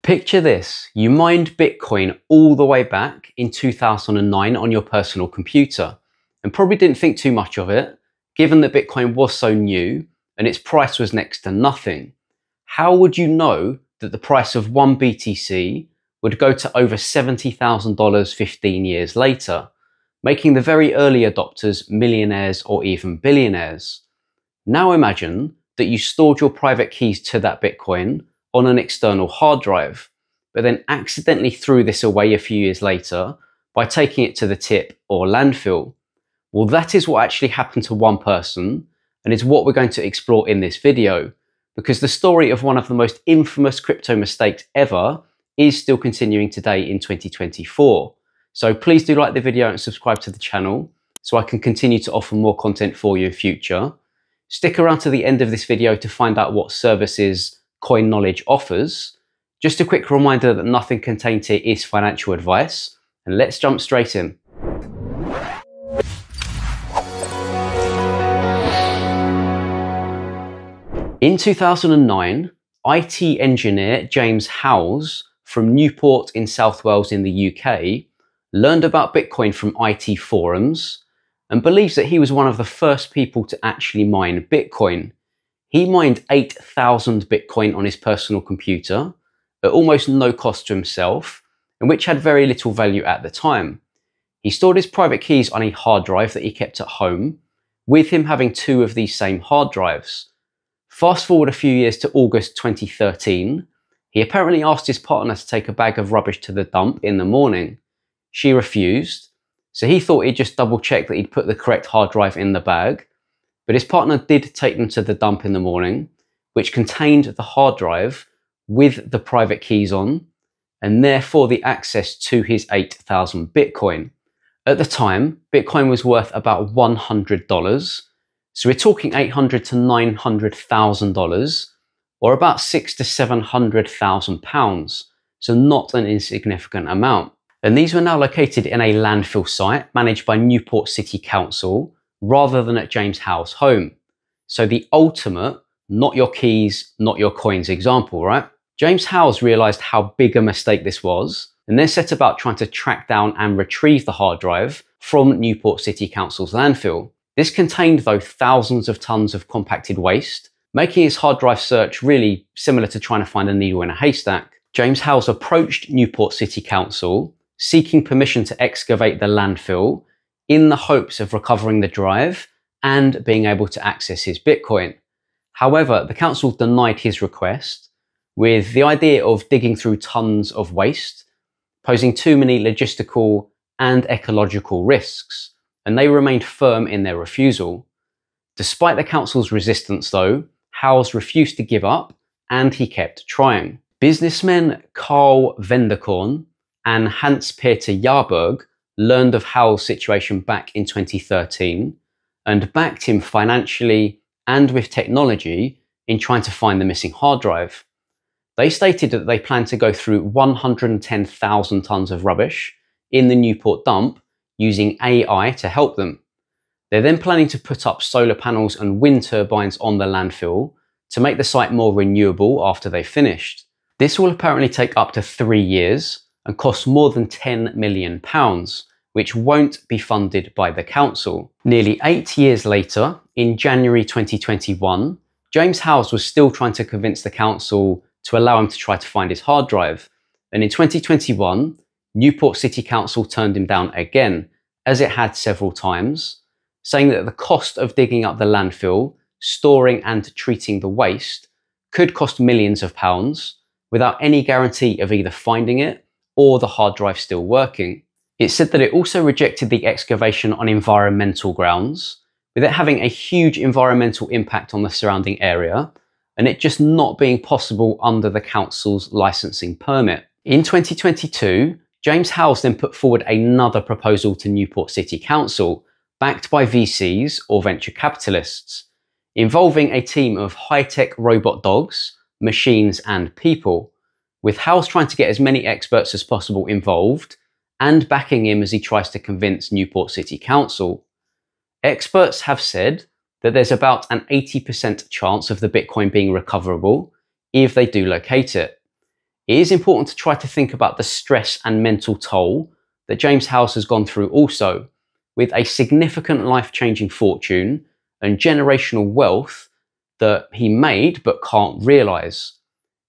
Picture this, you mined Bitcoin all the way back in 2009 on your personal computer and probably didn't think too much of it, given that Bitcoin was so new and its price was next to nothing. How would you know that the price of one BTC would go to over $70,000 15 years later, making the very early adopters millionaires or even billionaires? Now imagine that you stored your private keys to that Bitcoin on an external hard drive, but then accidentally threw this away a few years later by taking it to the tip or landfill. Well, that is what actually happened to one person, and is what we're going to explore in this video, because the story of one of the most infamous crypto mistakes ever is still continuing today in 2024. So please do like the video and subscribe to the channel so I can continue to offer more content for you in future. Stick around to the end of this video to find out what services Coin Knowledge offers. Just a quick reminder that nothing contained here is financial advice, and let's jump straight in. In 2009, IT engineer James Howells from Newport in South Wales in the UK learned about Bitcoin from IT forums and believes that he was one of the first people to actually mine Bitcoin. He mined 8,000 Bitcoin on his personal computer at almost no cost to himself, and which had very little value at the time. He stored his private keys on a hard drive that he kept at home, with him having two of these same hard drives. Fast forward a few years to August 2013, he apparently asked his partner to take a bag of rubbish to the dump in the morning. She refused, so he thought he'd just double check that he'd put the correct hard drive in the bag. But his partner did take them to the dump in the morning, which contained the hard drive with the private keys on, and therefore the access to his 8,000 Bitcoin. At the time, Bitcoin was worth about $100, so we're talking $800,000 to $900,000, or about £600,000 to £700,000, so not an insignificant amount. And these were now located in a landfill site managed by Newport City Council, rather than at James Howells' home. So the ultimate, not your keys, not your coins example, right? James Howells realized how big a mistake this was, and then set about trying to track down and retrieve the hard drive from Newport City Council's landfill. This contained, though, thousands of tons of compacted waste, making his hard drive search really similar to trying to find a needle in a haystack. James Howells approached Newport City Council, seeking permission to excavate the landfill, in the hopes of recovering the drive and being able to access his Bitcoin. However, the council denied his request, with the idea of digging through tons of waste posing too many logistical and ecological risks, and they remained firm in their refusal. Despite the council's resistance, though, Howells refused to give up, and he kept trying. Businessmen Carl Venderkorn and Hans-Peter Jahrberg learned of Howells' situation back in 2013 and backed him financially and with technology in trying to find the missing hard drive. They stated that they planned to go through 110,000 tons of rubbish in the Newport dump using AI to help them. They're then planning to put up solar panels and wind turbines on the landfill to make the site more renewable after they've finished. This will apparently take up to 3 years and cost more than £10 million, which won't be funded by the council. Nearly 8 years later, in January 2021, James Howells was still trying to convince the council to allow him to try to find his hard drive. And in 2021, Newport City Council turned him down again, as it had several times, saying that the cost of digging up the landfill, storing and treating the waste could cost millions of pounds without any guarantee of either finding it or the hard drive still working. It said that it also rejected the excavation on environmental grounds, with it having a huge environmental impact on the surrounding area, and it just not being possible under the council's licensing permit. In 2022, James Howells then put forward another proposal to Newport City Council, backed by VCs or venture capitalists, involving a team of high-tech robot dogs, machines and people, with Howells trying to get as many experts as possible involved and backing him as he tries to convince Newport City Council. Experts have said that there's about an 80% chance of the Bitcoin being recoverable if they do locate it. it is important to try to think about the stress and mental toll that James Howells has gone through also, with a significant life-changing fortune and generational wealth that he made but can't realize.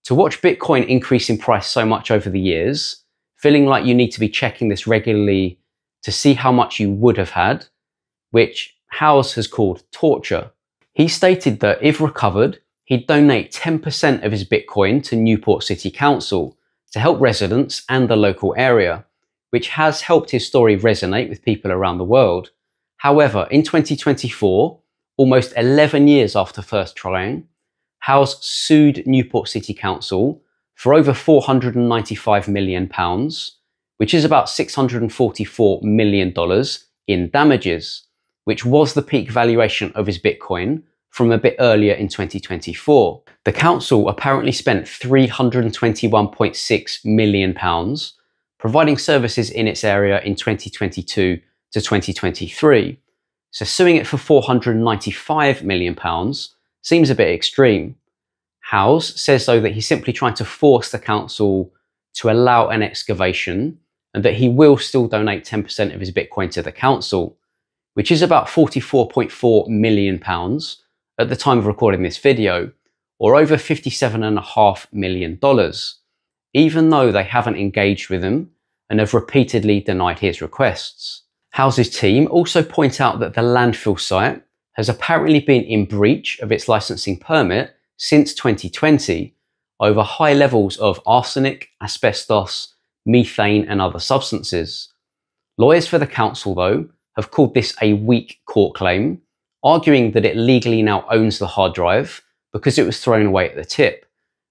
To watch Bitcoin increase in price so much over the years, feeling like you need to be checking this regularly to see how much you would have had, which Howells has called torture. He stated that if recovered, he'd donate 10% of his Bitcoin to Newport City Council to help residents and the local area, which has helped his story resonate with people around the world. However, in 2024, almost 11 years after first trying, Howells sued Newport City Council for over £495 million, which is about $644 million in damages, which was the peak valuation of his Bitcoin from a bit earlier in 2024. The council apparently spent £321.6 million providing services in its area in 2022 to 2023. So suing it for £495 million seems a bit extreme. Howells says though that he's simply trying to force the council to allow an excavation and that he will still donate 10% of his Bitcoin to the council, which is about £44.4 million at the time of recording this video, or over $57.5 million, even though they haven't engaged with him and have repeatedly denied his requests. Howells' team also point out that the landfill site has apparently been in breach of its licensing permit since 2020 over high levels of arsenic, asbestos, methane and other substances. Lawyers for the council, though, have called this a weak court claim, arguing that it legally now owns the hard drive because it was thrown away at the tip,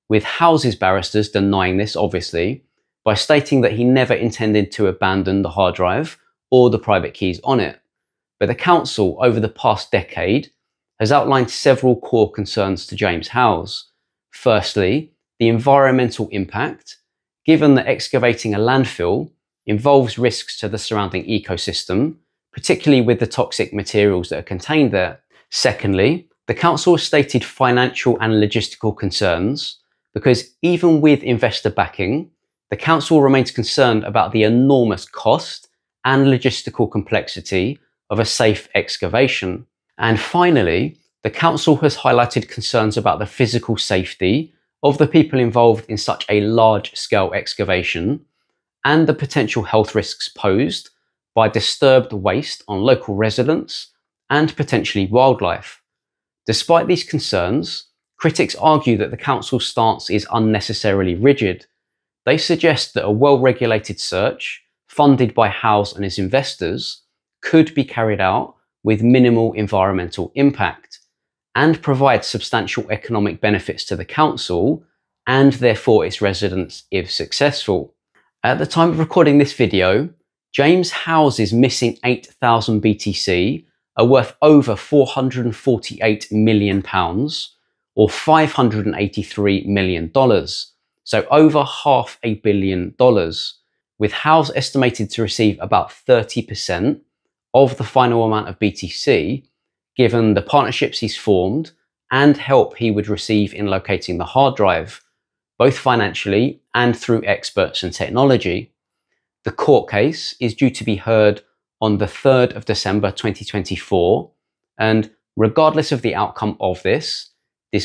with Howells' barristers denying this, obviously, by stating that he never intended to abandon the hard drive or the private keys on it. But the council, over the past decade, has outlined several core concerns to James Howells. Firstly, the environmental impact, given that excavating a landfill involves risks to the surrounding ecosystem, particularly with the toxic materials that are contained there. Secondly, the council has stated financial and logistical concerns because even with investor backing, the council remains concerned about the enormous cost and logistical complexity of a safe excavation. And finally, the council has highlighted concerns about the physical safety of the people involved in such a large-scale excavation and the potential health risks posed by disturbed waste on local residents and potentially wildlife. Despite these concerns, critics argue that the council's stance is unnecessarily rigid. They suggest that a well-regulated search, funded by Howells and his investors, could be carried out with minimal environmental impact and provide substantial economic benefits to the council and therefore its residents if successful. At the time of recording this video, James Howells' missing 8,000 BTC are worth over £448 million or $583 million, so over $500 million, with Howells estimated to receive about 30% of the final amount of BTC, given the partnerships he's formed and help he would receive in locating the hard drive, both financially and through experts and technology. The court case is due to be heard on the 3rd of December 2024, and regardless of the outcome of this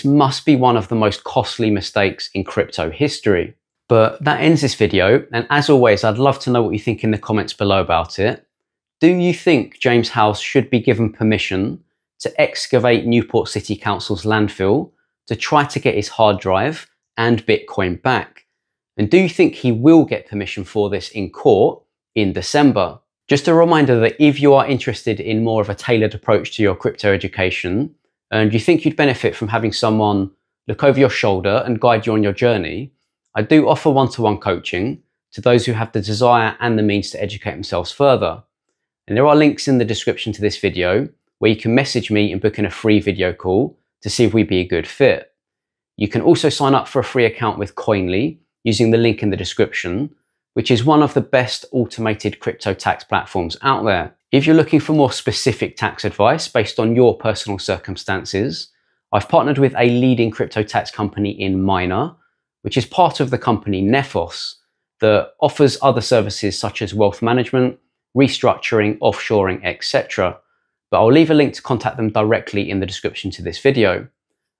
must be one of the most costly mistakes in crypto history. But that ends this video, and as always, I'd love to know what you think in the comments below about it. Do you think James Howells should be given permission to excavate Newport City Council's landfill to try to get his hard drive and Bitcoin back? And do you think he will get permission for this in court in December? Just a reminder that if you are interested in more of a tailored approach to your crypto education, and you think you'd benefit from having someone look over your shoulder and guide you on your journey, I do offer one-to-one coaching to those who have the desire and the means to educate themselves further. And there are links in the description to this video where you can message me and book in a free video call to see if we'd be a good fit. You can also sign up for a free account with Coinly using the link in the description, which is one of the best automated crypto tax platforms out there. If you're looking for more specific tax advice based on your personal circumstances, I've partnered with a leading crypto tax company in Myna, which is part of the company Nephos that offers other services such as wealth management, restructuring, offshoring, etc. But I'll leave a link to contact them directly in the description to this video.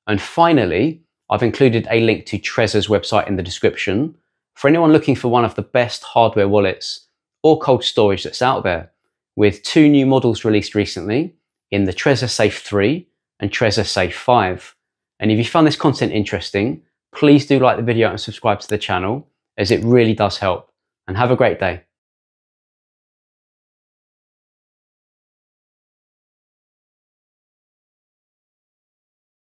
And finally, I've included a link to Trezor's website in the description for anyone looking for one of the best hardware wallets or cold storage that's out there, with 2 new models released recently in the Trezor Safe 3 and Trezor Safe 5. And if you found this content interesting, please do like the video and subscribe to the channel, as it really does help. And have a great day.